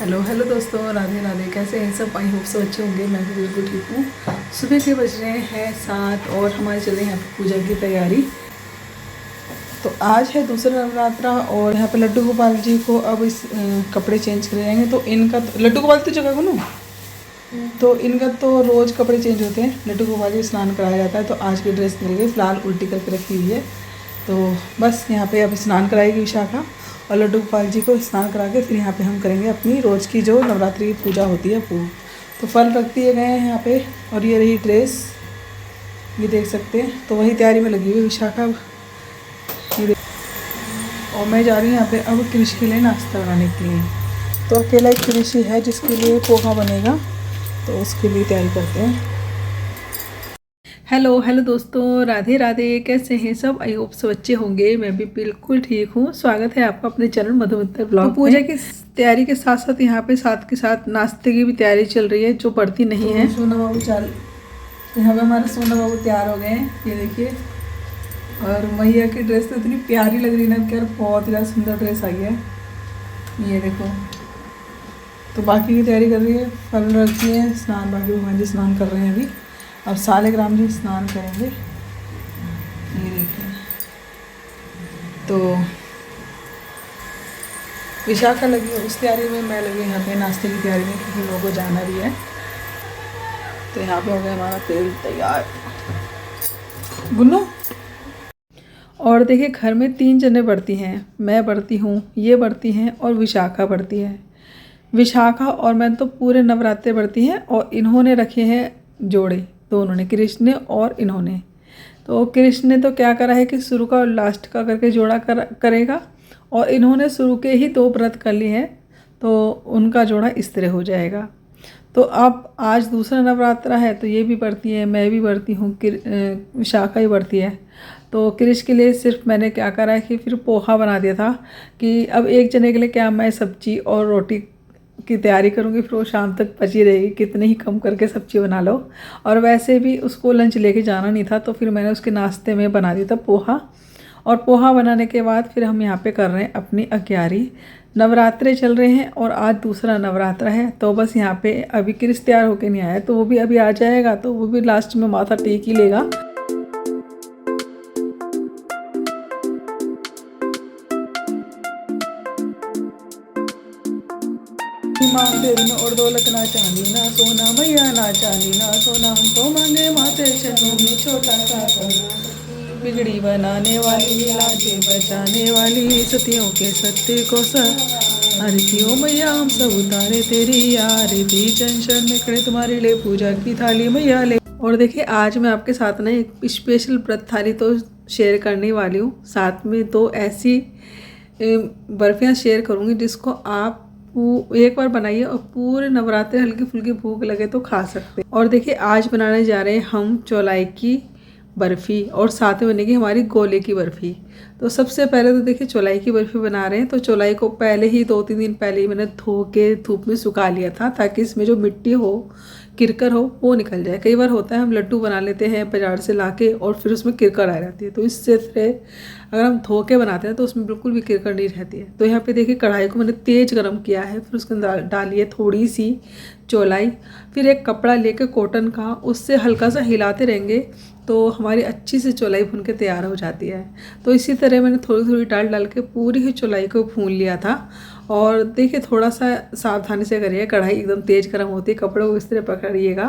Hello hello दोस्तों, राधे राधे। कैसे हैं सब? आई होप सब अच्छे होंगे। मैं भी बिल्कुल ठीक हूँ। सुबह के बज रहे हैं 7 और हमारे चल रही है यहाँ पे पूजा की तैयारी। तो आज है दूसरा नवरात्रा और यहाँ पे लड्डू गोपाल जी को अब इस कपड़े चेंज करे जाएंगे। तो इनका लड्डू गोपाल तो जगह को ना, तो इनका तो रोज़ कपड़े चेंज होते हैं। लड्डू गोपाल जी स्नान कराया जाता है। तो आज की ड्रेस मिल गई, फ़िलहाल उल्टी करके रखी हुई है। तो बस यहाँ पे अब स्नान कराएगी विशाखा और लड्डू गोपाल जी को स्नान करा के फिर यहाँ पे हम करेंगे अपनी रोज़ की जो नवरात्रि की पूजा होती है वो। तो फल रख दिए गए हैं यहाँ पे और ये रही ड्रेस, ये देख सकते हैं। तो वही तैयारी में लगी हुई विशाखा। ये और मैं जा रही हूँ यहाँ पे अब कृषि के लिए नाश्ता बनाने के लिए। तो अकेला एक कृषि है जिसके लिए पोहा बनेगा, तो उसके लिए तैयारी करते हैं। हेलो हेलो दोस्तों, राधे राधे। कैसे हैं सब? आई होप सब अच्छे होंगे। मैं भी बिल्कुल ठीक हूँ। स्वागत है आपका अपने चैनल मधुमित्र ब्लॉग। तो पूजा की तैयारी के साथ साथ यहाँ पे साथ के साथ नाश्ते की भी तैयारी चल रही है जो बढ़ती नहीं है। सोना बाबू चल, यहाँ पे हमारे सोना बाबू तैयार हो गए हैं, ये देखिए। और मैया की ड्रेस तो इतनी प्यारी लग रही है ना, क्या बहुत ही ज़्यादा सुंदर ड्रेस आई है, ये देखो। तो बाकी की तैयारी कर रही है, फल रखी है, स्नान बाकी भगवान जी स्नान कर रहे हैं अभी। अब सालिग्राम जी स्नान करेंगे, ये देखिए। तो विशाखा लगी है उस तैयारी में, मैं लगी यहाँ पे नाश्ते की तैयारी में क्योंकि लोगों को जाना भी है। तो यहाँ पे हो गया हमारा तेल तैयार। गुन्नू और देखिए, घर में 3 जने बढ़ती हैं, मैं बढ़ती हूँ, ये बढ़ती हैं और विशाखा बढ़ती है। विशाखा और मैं तो पूरे नवरात्रे बढ़ती हैं और इन्होंने रखे हैं जोड़े, दोनों ने, कृष्ण ने और इन्होंने। तो कृष्ण ने तो क्या करा है कि शुरू का और लास्ट का करके जोड़ा करेगा और इन्होंने शुरू के ही 2 व्रत कर लिए हैं, तो उनका जोड़ा इस तरह हो जाएगा। तो अब आज दूसरा नवरात्रा है तो ये भी बढ़ती है, मैं भी बढ़ती हूँ, विशाखा ही बढ़ती है। तो कृष के लिए सिर्फ मैंने क्या करा है कि फिर पोहा बना दिया था कि अब एक जने के लिए क्या मैं सब्जी और रोटी की तैयारी करूँगी, फिर वो शाम तक बची रहेगी, कितने ही कम करके सब्जी बना लो। और वैसे भी उसको लंच लेके जाना नहीं था, तो फिर मैंने उसके नाश्ते में बना दिया था पोहा। और पोहा बनाने के बाद फिर हम यहाँ पे कर रहे हैं अपनी अग्यारी। नवरात्रे चल रहे हैं और आज दूसरा नवरात्रा है। तो बस यहाँ पे अभी कृष तैयार होके नहीं आया, तो वो भी अभी आ जाएगा, तो वो भी लास्ट में माथा टेक ही लेगा। मांगे में और दौलत ना चांदी ना सोना, मैया ना चांदी ना सोना, हम तो मांगे माते चरणों में छोटा सा सोना। बिगड़ी बनाने वाली, लाजे बचाने वाली, सतियों के सत्य को आरती ओ मैया हम सब उतारे तेरी आरती, चंचल में खड़े तुम्हारे लिए पूजा की थाली मैया ले। और देखिए, आज मैं आपके साथ ना एक स्पेशल व्रत थाली तो शेयर करने वाली हूँ, साथ में 2 ऐसी बर्फियाँ शेयर करूँगी जिसको आप एक बार बनाइए और पूरे नवरात्रे हल्की फुल्की भूख लगे तो खा सकते हैं। और देखिए, आज बनाने जा रहे हैं हम चौलाई की बर्फ़ी और साथ में बनेगी हमारी गोले की बर्फ़ी। तो सबसे पहले तो देखिए, चौलाई की बर्फ़ी बना रहे हैं। तो चौलाई को पहले ही 2-3 दिन पहले ही मैंने धो के धूप में सुखा लिया था ताकि इसमें जो मिट्टी हो, किरकर हो, वो निकल जाए। कई बार होता है हम लड्डू बना लेते हैं बाजार से लाके और फिर उसमें किरकर आ जाती है, तो इससे अगर हम धो के बनाते हैं तो उसमें बिल्कुल भी किरकर नहीं रहती है। तो यहाँ पे देखिए, कढ़ाई को मैंने तेज़ गरम किया है, फिर उसके अंदर डाली है थोड़ी सी चौलाई। फिर एक कपड़ा लेके कॉटन का, उससे हल्का सा हिलाते रहेंगे तो हमारी अच्छी से चौलाई भून के तैयार हो जाती है। तो इसी तरह मैंने थोड़ी थोड़ी डाल के पूरी ही चौलाई को भून लिया था। और देखिए, थोड़ा सा सावधानी से करिए, कढ़ाई एकदम तेज़ गर्म होती है, कपड़े को इस तरह पकड़िएगा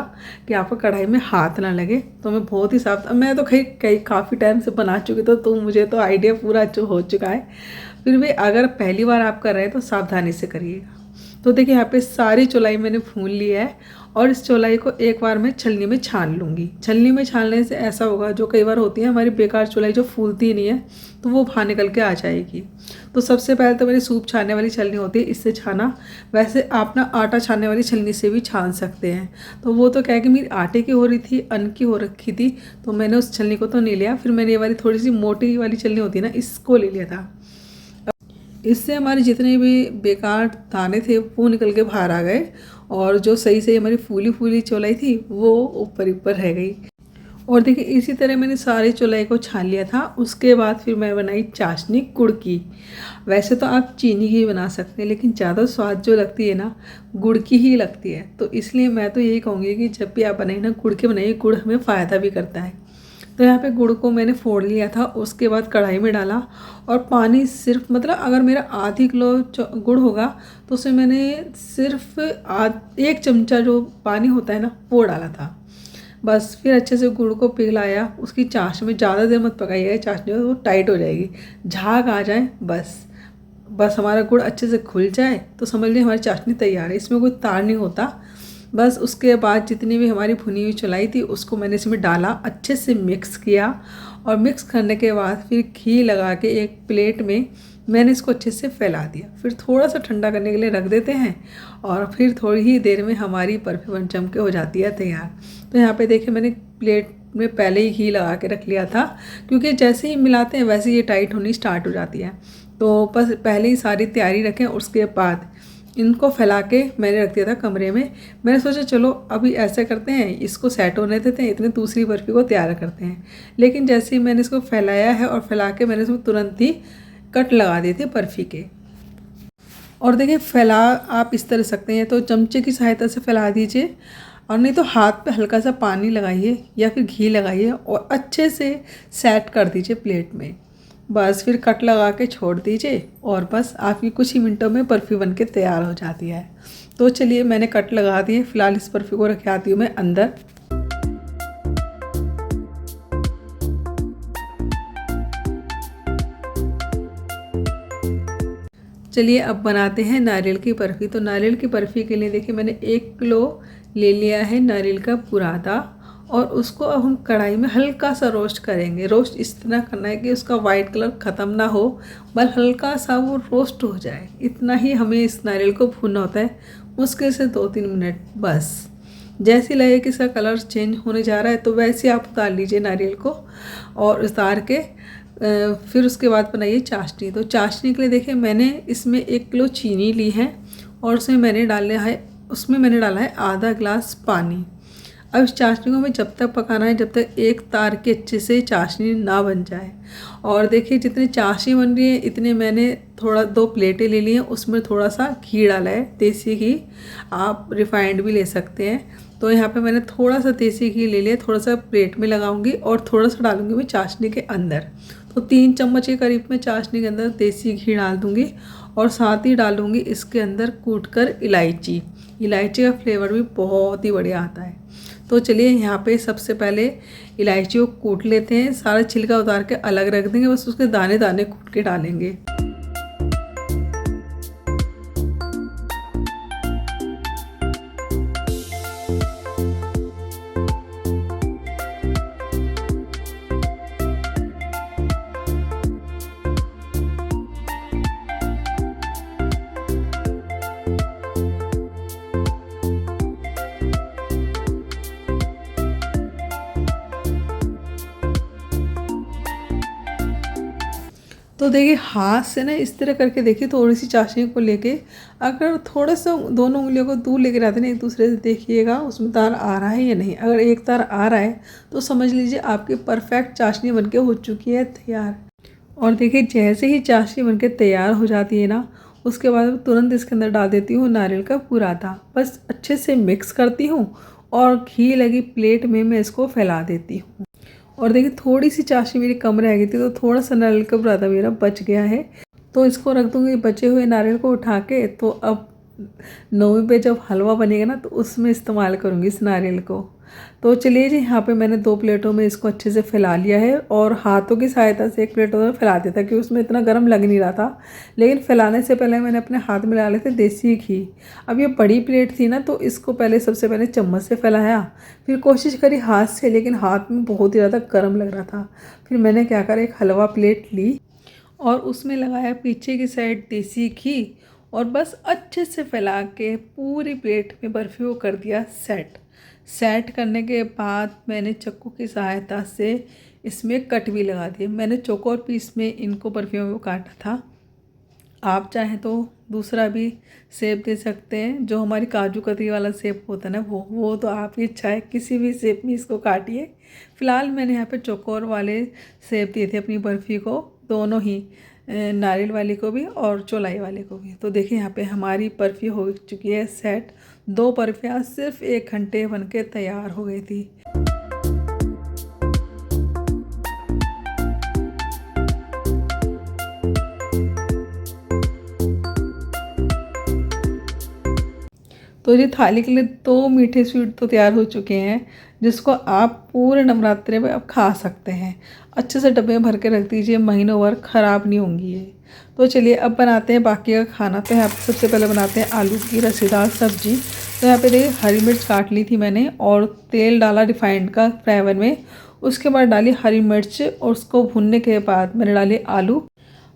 कि आपको कढ़ाई में हाथ ना लगे। तो मैं बहुत ही सावधान, मैं तो कई काफ़ी टाइम से बना चुकी तो मुझे तो आइडिया पूरा अच्छा हो चुका है। फिर भी अगर पहली बार आप कर रहे हैं तो सावधानी से करिएगा। तो देखिए, यहाँ पे सारी चौलाई मैंने भून ली है और इस चौलाई को एक बार मैं छलनी में छान लूँगी। छलनी में छानने से ऐसा होगा, जो कई बार होती है हमारी बेकार चौलाई जो फूलती नहीं है, तो वो बाहर निकल के आ जाएगी। तो सबसे पहले तो मेरी सूप छानने वाली छलनी होती है, इससे छाना। वैसे आप ना आटा छानने वाली छलनी से भी छान सकते हैं। तो वो तो क्या है कि मेरी आटे की हो रही थी, अन्न की हो रखी थी, तो मैंने उस छलनी को तो नहीं लिया। फिर मैंने ये वाली थोड़ी सी मोटी वाली छलनी होती है ना, इसको ले लिया था। इससे हमारे जितने भी बेकार दाने थे वो निकल के बाहर आ गए और जो सही सही हमारी फूली फूली चौलाई थी वो ऊपर ऊपर रह गई। और देखिए इसी तरह मैंने सारे चौलाई को छान लिया था। उसके बाद फिर मैं बनाई चाशनी गुड़ की। वैसे तो आप चीनी की बना सकते हैं, लेकिन ज़्यादा स्वाद जो लगती है ना गुड़ की ही लगती है। तो इसलिए मैं तो यही कहूँगी कि जब भी आप बनाइए ना गुड़ के बनाइए, गुड़ हमें फ़ायदा भी करता है। तो यहाँ पे गुड़ को मैंने फोड़ लिया था, उसके बाद कढ़ाई में डाला और पानी सिर्फ, मतलब अगर मेरा आधी किलो गुड़ होगा तो उसमें मैंने सिर्फ 1 चमचा जो पानी होता है ना वो डाला था। बस फिर अच्छे से गुड़ को पिघलाया। उसकी चाश में ज़्यादा देर मत पकाइएगा, चाशनी वो टाइट हो जाएगी। झाग आ जाए बस, बस हमारा गुड़ अच्छे से घुल जाए तो समझ लीजिए हमारी चाशनी तैयार है। इसमें कोई तार नहीं होता। बस उसके बाद जितनी भी हमारी भुनी हुई चौलाई थी उसको मैंने इसमें डाला, अच्छे से मिक्स किया। और मिक्स करने के बाद फिर घी लगा के एक प्लेट में मैंने इसको अच्छे से फैला दिया। फिर थोड़ा सा ठंडा करने के लिए रख देते हैं और फिर थोड़ी ही देर में हमारी बर्फ़ी बन जम के हो जाती है तैयार। तो यहाँ पे देखिए मैंने प्लेट में पहले ही घी लगा के रख लिया था, क्योंकि जैसे ही मिलाते हैं वैसे ये टाइट होनी स्टार्ट हो जाती है। तो बस पहले ही सारी तैयारी रखें। उसके बाद इनको फैला के मैंने रख दिया था कमरे में। मैंने सोचा चलो अभी ऐसा करते हैं, इसको सेट होने देते हैं, इतने दूसरी बर्फ़ी को तैयार करते हैं। लेकिन जैसे ही मैंने इसको फैलाया है और फैला के मैंने इसमें तुरंत ही कट लगा दिए थे बर्फ़ी के। और देखिए फैला आप इस तरह सकते हैं, तो चमचे की सहायता से फैला दीजिए, और नहीं तो हाथ पे हल्का सा पानी लगाइए या फिर घी लगाइए और अच्छे से सेट कर दीजिए प्लेट में। बस फिर कट लगा के छोड़ दीजिए और बस आपकी कुछ ही मिनटों में बर्फ़ी बन के तैयार हो जाती है। तो चलिए मैंने कट लगा दिए। फ़िलहाल इस बर्फ़ी को रख आती हूँ मैं अंदर। चलिए अब बनाते हैं नारियल की बर्फ़ी। तो नारियल की बर्फ़ी के लिए देखिए मैंने 1 किलो ले लिया है नारियल का बुरादा, और उसको अब हम कढ़ाई में हल्का सा रोस्ट करेंगे। रोस्ट इस तरह करना है कि उसका वाइट कलर ख़त्म ना हो, बस हल्का सा वो रोस्ट हो जाए, इतना ही हमें इस नारियल को भूनना होता है, मुश्किल से 2-3 मिनट बस। जैसे लगे कि इसका कलर चेंज होने जा रहा है तो वैसे आप उतार लीजिए नारियल को, और उतार के फिर उसके बाद बनाइए चाशनी। तो चाशनी के लिए देखिए मैंने इसमें 1 किलो चीनी ली है और उसमें मैंने डाला है आधा गिलास पानी। अब इस चाशनी को हमें जब तक पकाना है जब तक एक तार के अच्छे से चाशनी ना बन जाए। और देखिए जितनी चाशनी बन रही है इतने मैंने थोड़ा 2 प्लेटें ले ली हैं, उसमें थोड़ा सा घी डाला है, देसी घी, आप रिफाइंड भी ले सकते हैं। तो यहाँ पे मैंने थोड़ा सा देसी घी ले लिया, थोड़ा सा प्लेट में लगाऊंगी और थोड़ा सा डालूंगी मैं चाशनी के अंदर। तो 3 चम्मच के करीब मैं चाशनी के अंदर देसी घी डाल दूंगी, और साथ ही डालूंगी इसके अंदर कूटकर इलायची। इलायची का फ्लेवर भी बहुत ही बढ़िया आता है। तो चलिए यहाँ पे सबसे पहले इलायची को कूट लेते हैं, सारा छिलका उतार के अलग रख देंगे, बस उसके दाने दाने कूट के डालेंगे। तो देखिए हाथ से ना इस तरह करके देखिए, थोड़ी सी चाशनी को लेके अगर थोड़ा सा दोनों उंगलियों को दूर लेके रहते ना एक दूसरे से, देखिएगा उसमें तार आ रहा है या नहीं। अगर एक तार आ रहा है तो समझ लीजिए आपकी परफेक्ट चाशनी बनके हो चुकी है तैयार। और देखिए जैसे ही चाशनी बनके तैयार हो जाती है ना, उसके बाद तुरंत इसके अंदर डाल देती हूँ नारियल का बुरादा। बस अच्छे से मिक्स करती हूँ और घी लगी प्लेट में मैं इसको फैला देती हूँ। और देखिए थोड़ी सी चाशनी मेरी कम रह गई थी, तो थोड़ा सा नारियल का बुरादा मेरा बच गया है, तो इसको रख दूँगी। बचे हुए नारियल को उठा के तो अब 9वीं पे जब हलवा बनेगा ना तो उसमें इस्तेमाल करूँगी इस नारियल को। तो चलिए जी यहाँ पे मैंने 2 प्लेटों में इसको अच्छे से फैला लिया है, और हाथों की सहायता से 1 प्लेटों में फैला दिया था क्योंकि उसमें इतना गर्म लग नहीं रहा था। लेकिन फैलाने से पहले मैंने अपने हाथ में डाले थे देसी घी। अब ये बड़ी प्लेट थी ना, तो इसको सबसे पहले चम्मच से फैलाया, फिर कोशिश करी हाथ से, लेकिन हाथ में बहुत ही ज़्यादा गर्म लग रहा था। फिर मैंने क्या करा, एक हलवा प्लेट ली और उसमें लगाया पीछे की साइड देसी घी, और बस अच्छे से फैला के पूरी प्लेट में बर्फ़ी को कर दिया सेट करने के बाद मैंने चाकू की सहायता से इसमें कट भी लगा दिए। मैंने चौकोर पीस में इनको बर्फ़ियों को काटा था। आप चाहें तो दूसरा भी शेप दे सकते हैं। जो हमारी काजू कतरी वाला शेप होता है ना, वो तो आपकी इच्छा है, किसी भी शेप में इसको काटिए। फ़िलहाल मैंने यहाँ पे चौकोर वाले शेप दिए थे अपनी बर्फ़ी को, दोनों ही, नारियल वाली को भी और चौलाई वाले को भी। तो देखिए यहाँ पे हमारी बर्फ़ी हो चुकी है सेट। 2 बर्फ़ियाँ सिर्फ 1 घंटे बन के तैयार हो गई थी। तो ये थाली के लिए 2 मीठे स्वीट तो तैयार हो चुके हैं, जिसको आप पूरे नवरात्रे में अब खा सकते हैं। अच्छे से डब्बे में भर के रख दीजिए, महीनों भर ख़राब नहीं होंगी ये। तो चलिए अब बनाते हैं बाकी का खाना। तो यहाँ पे सबसे पहले बनाते हैं आलू की रसीदार सब्जी। तो यहाँ पे देखिए हरी मिर्च काट ली थी मैंने और तेल डाला रिफाइंड का फ्राई में। उसके बाद डाली हरी मिर्च और उसको भूनने के बाद मैंने डाली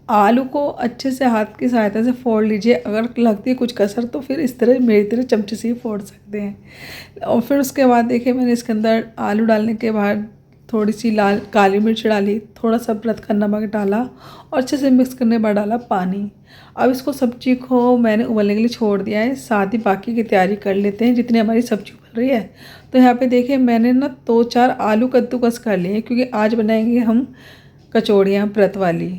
आलू को अच्छे से हाथ की सहायता से फोड़ लीजिए। अगर लगती है कुछ कसर तो फिर इस तरह मेरी तरह चमचे से ही फोड़ सकते हैं। और फिर उसके बाद देखिए मैंने इसके अंदर आलू डालने के बाद थोड़ी सी काली मिर्च डाली, थोड़ा सा व्रत का नमक डाला और अच्छे से मिक्स करने के बाद डाला पानी। अब इसको सब्जी को मैंने उबलने के लिए छोड़ दिया है। साथ ही बाकी की तैयारी कर लेते हैं जितनी हमारी सब्जी उबल रही है। तो यहाँ पे देखिए मैंने ना 2-4 आलू कद्दूकस कर लिए क्योंकि आज बनाएंगे हम कचौड़ियाँ व्रत वाली।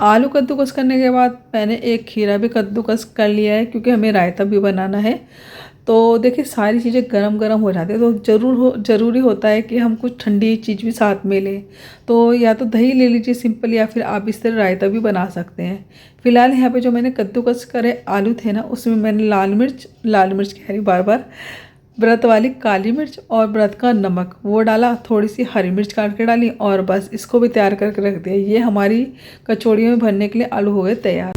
आलू कद्दूकस करने के बाद मैंने एक खीरा भी कद्दूकस कर लिया है क्योंकि हमें रायता भी बनाना है। तो देखिए सारी चीज़ें गरम गरम हो जाती है तो ज़रूरी होता है कि हम कुछ ठंडी चीज़ भी साथ में लें। तो या तो दही ले लीजिए सिंपल, या फिर आप इस तरह रायता भी बना सकते हैं। फ़िलहाल यहाँ पे जो मैंने कद्दूकस करे आलू थे ना, उसमें मैंने लाल मिर्च कह रही बार व्रत वाली काली मिर्च और व्रत का नमक वो डाला, थोड़ी सी हरी मिर्च काट के डाली और बस इसको भी तैयार करके रख दिया। ये हमारी कचौड़ियों में भरने के लिए आलू हो गए तैयार।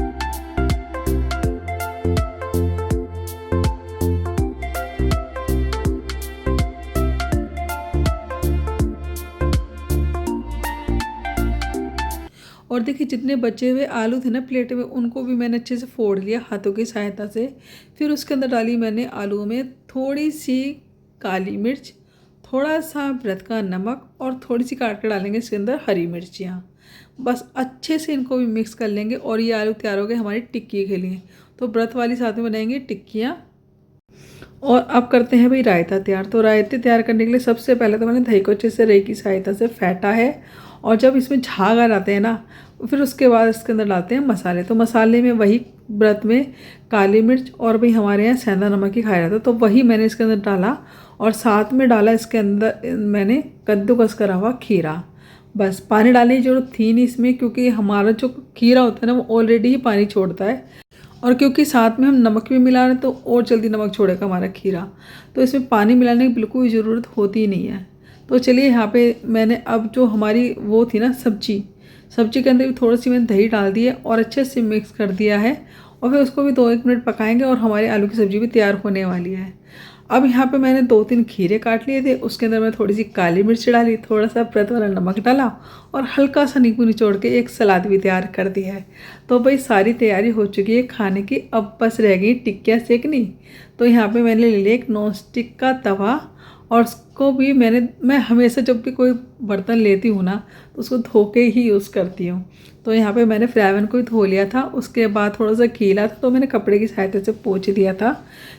और देखिए जितने बचे हुए आलू थे ना प्लेट में, उनको भी मैंने अच्छे से फोड़ लिया हाथों की सहायता से। फिर उसके अंदर डाली मैंने आलू में थोड़ी सी काली मिर्च, थोड़ा सा व्रत का नमक और थोड़ी सी काट कर डालेंगे इसके अंदर हरी मिर्चियाँ। बस अच्छे से इनको भी मिक्स कर लेंगे और ये आलू तैयार हो गए हमारी टिक्की के लिए। तो व्रत वाली साथ में बनाएंगे टिक्कियाँ। और अब करते हैं भाई रायता तैयार। तो रायते तैयार करने के लिए सबसे पहले तो मैंने दही को अच्छे से रई की सहायता से फेंटा है और जब इसमें झाग आ जाते हैं ना, फिर उसके बाद इसके अंदर डालते हैं मसाले। तो मसाले में वही व्रत में काली मिर्च और भी हमारे यहाँ सेंधा नमक ही खाया जाता है, तो वही मैंने इसके अंदर डाला और साथ में डाला इसके अंदर मैंने कद्दूकस करा हुआ खीरा। बस पानी डालने की जरूरत थी नहीं इसमें क्योंकि हमारा जो खीरा होता है ना वो ऑलरेडी ही पानी छोड़ता है, और क्योंकि साथ में हम नमक भी मिला रहे हैं तो और जल्दी नमक छोड़ेगा हमारा खीरा, तो इसमें पानी मिलाने की बिल्कुल भी ज़रूरत होती ही नहीं है। तो चलिए यहाँ पे मैंने अब जो हमारी वो थी ना सब्जी के अंदर भी थोड़ी सी मैंने दही डाल दी है और अच्छे से मिक्स कर दिया है और फिर उसको भी 2-1 मिनट पकाएंगे और हमारी आलू की सब्ज़ी भी तैयार होने वाली है। अब यहाँ पे मैंने 2-3 खीरे काट लिए थे, उसके अंदर मैं थोड़ी सी काली मिर्च डाली, थोड़ा सा व्रत वाला नमक डाला और हल्का सा नींबू निचोड़ के एक सलाद भी तैयार कर दिया है। तो भाई सारी तैयारी हो चुकी है खाने की, अब बस रह गई टिक्कियाँ सेकनी। तो यहाँ पे मैंने ले लिया एक नॉन स्टिक का तवा और उसको भी मैं हमेशा जब भी कोई बर्तन लेती हूँ ना तो उसको धो के ही यूज़ करती हूँ। तो यहाँ पे मैंने फ्राई पैन को ही धो लिया था, उसके बाद थोड़ा सा गीला था तो मैंने कपड़े की सहायता से पोंछ दिया था।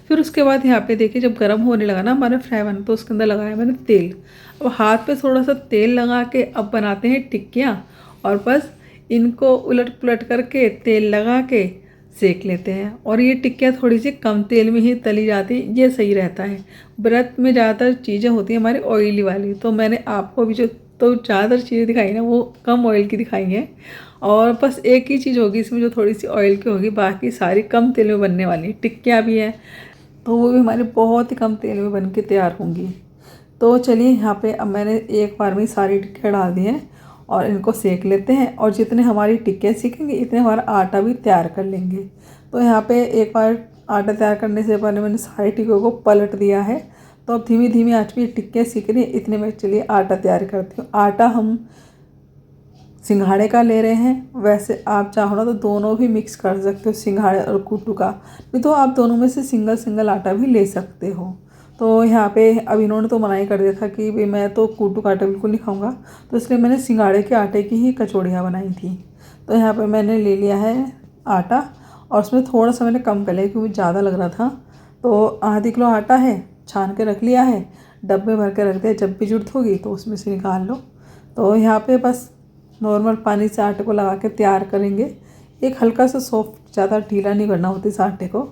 फिर उसके बाद यहाँ पे देखिए जब गर्म होने लगा ना हमारा फ्राई पैन, तो उसके अंदर लगाया मैंने तेल। अब हाथ पे थोड़ा सा तेल लगा के अब बनाते हैं टिक्कियाँ और बस इनको उलट पुलट करके तेल लगा के सेक लेते हैं। और ये टिक्कियाँ थोड़ी सी कम तेल में ही तली जाती, ये सही रहता है। व्रत में ज़्यादातर चीज़ें होती हैं हमारी ऑयली वाली, तो मैंने आपको भी जो तो ज़्यादातर चीज़ें दिखाई ना वो कम ऑयल की दिखाई हैं, और बस एक ही चीज़ होगी इसमें जो थोड़ी सी ऑयल की होगी, बाकी सारी कम तेल में बनने वाली। टिक्कियाँ भी हैं तो वो भी हमारी बहुत ही कम तेल में बन के तैयार होंगी। तो चलिए यहाँ पे अब मैंने एक बार में सारी टिक्कियाँ डाल दी हैं और इनको सेक लेते हैं, और जितने हमारी टिक्कियाँ सीखेंगे इतने हमारा आटा भी तैयार कर लेंगे। तो यहाँ पे एक बार आटा तैयार करने से पहले मैंने सारी टिक्कियों को पलट दिया है। तो अब धीमी धीमी आंच पे टिक्कियाँ सीख रही हैं, इतने में चलिए आटा तैयार करती हूँ। आटा हम सिंघाड़े का ले रहे हैं, वैसे आप चाहो ना तो दोनों भी मिक्स कर सकते हो, सिंघाड़े और कुट्टू का, नहीं तो आप दोनों में से सिंगल आटा भी ले सकते हो। तो यहाँ पे अब इन्होंने तो मना ही कर दिया था कि भाई मैं तो कुट्टू का आटा बिल्कुल नहीं खाऊंगा, तो इसलिए मैंने सिंघाड़े के आटे की ही कचौड़ियाँ बनाई थी। तो यहाँ पे मैंने ले लिया है आटा और उसमें थोड़ा सा मैंने कम कर लिया क्योंकि ज़्यादा लग रहा था। तो आधी किलो आटा है, छान के रख लिया है, डब्बे भर के रख दिया, जब भी ज़रूरत होगी तो उसमें से निकाल लो। तो यहाँ पे बस नॉर्मल पानी से आटे को लगा के तैयार करेंगे। एक हल्का सा सॉफ्ट, ज़्यादा ढीला नहीं करना होता इस आटे को।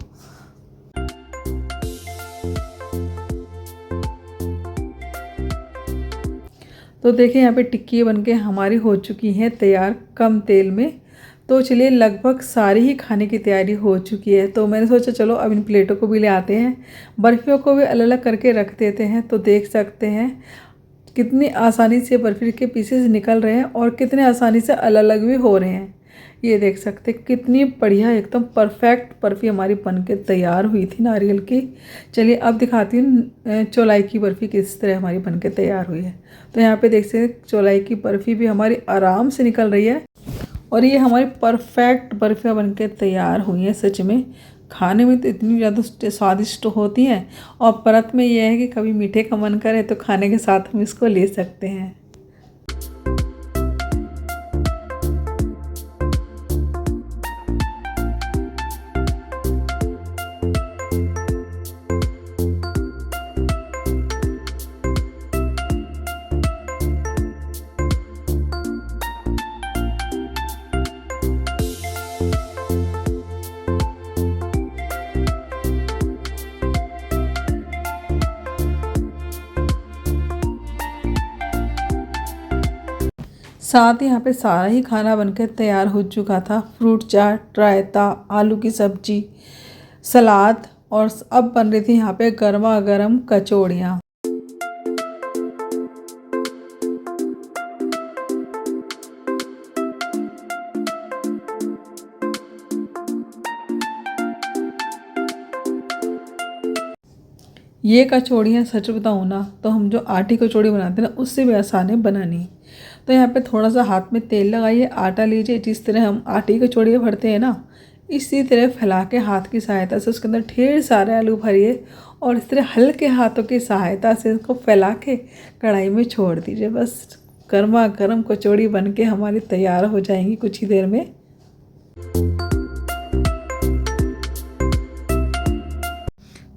तो देखिए यहाँ पे टिक्की बनके हमारी हो चुकी हैं तैयार कम तेल में। तो चलिए लगभग सारी ही खाने की तैयारी हो चुकी है। तो मैंने सोचा चलो अब इन प्लेटों को भी ले आते हैं, बर्फ़ियों को भी अलग अलग करके रख देते हैं। तो देख सकते हैं कितनी आसानी से बर्फ़ी के पीसेस निकल रहे हैं और कितने आसानी से अलग अलग भी हो रहे हैं। ये देख सकते हैं कितनी बढ़िया एकदम परफेक्ट बर्फ़ी हमारी बन के तैयार हुई थी नारियल की। चलिए अब दिखाती हूँ चौलाई की बर्फ़ी किस तरह हमारी बन के तैयार हुई है। तो यहाँ पे देख सकते हैं चौलाई की बर्फ़ी भी हमारी आराम से निकल रही है और ये हमारी परफेक्ट बर्फ़ियाँ बन के तैयार हुई हैं। सच में खाने में तो इतनी ज़्यादा स्वादिष्ट होती हैं और परत में यह है कि कभी मीठे का मन करे तो खाने के साथ हम इसको ले सकते हैं। साथ ही यहाँ पे सारा ही खाना बनकर तैयार हो चुका था। फ्रूट चाट, रायता, आलू की सब्जी, सलाद और अब बन रही थी यहाँ पे गर्मा गर्म कचौड़ियाँ। ये कचौड़ियाँ सच बताऊँ ना तो हम जो आटे की कचौड़ी बनाते हैं ना उससे भी आसान है बनानी। तो यहाँ पे थोड़ा सा हाथ में तेल लगाइए, आटा लीजिए, जिस तरह हम आटे की कचौड़ियाँ भरते हैं ना इसी तरह फैला के हाथ की सहायता से उसके अंदर ढेर सारे आलू भरिए और इस तरह हल्के हाथों की सहायता से इसको फैला के कढ़ाई में छोड़ दीजिए। बस गर्मा गर्म कचौड़ी बन के हमारी तैयार हो जाएंगी कुछ ही देर में।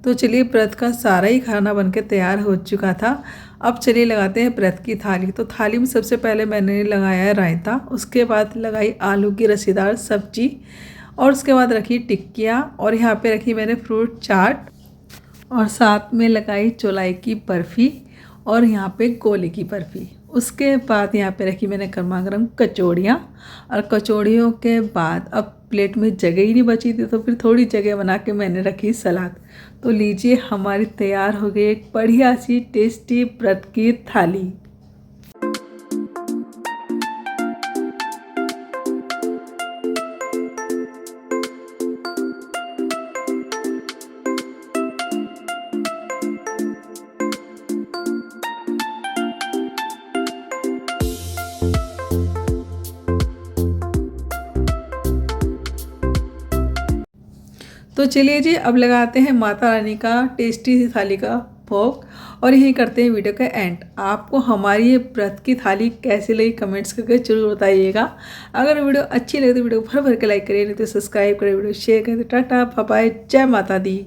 तो चलिए व्रत का सारा ही खाना बनके तैयार हो चुका था। अब चलिए लगाते हैं व्रत की थाली। तो थाली में सबसे पहले मैंने लगाया है रायता, उसके बाद लगाई आलू की रसीदार सब्जी और उसके बाद रखी टिक्कियाँ और यहाँ पे रखी मैंने फ्रूट चाट और साथ में लगाई चौलाई की बर्फ़ी और यहाँ पे गोले की बर्फ़ी। उसके बाद यहाँ पे रखी मैंने गर्मा गर्म कचौड़ियाँ और कचौड़ियों के बाद अब प्लेट में जगह ही नहीं बची थी तो फिर थोड़ी जगह बना के मैंने रखी सलाद। तो लीजिए हमारी तैयार हो गई एक बढ़िया सी टेस्टी व्रत की थाली। तो चलिए जी अब लगाते हैं माता रानी का टेस्टी सी थाली का भोग और यही करते हैं वीडियो का एंड। आपको हमारी ये व्रत की थाली कैसी लगी कमेंट्स करके जरूर बताइएगा। अगर वीडियो अच्छी लगे तो वीडियो को भर भर के लाइक करिए, नहीं तो सब्सक्राइब करें, वीडियो शेयर करें। तो टाटा बाय बाय, जय माता दी।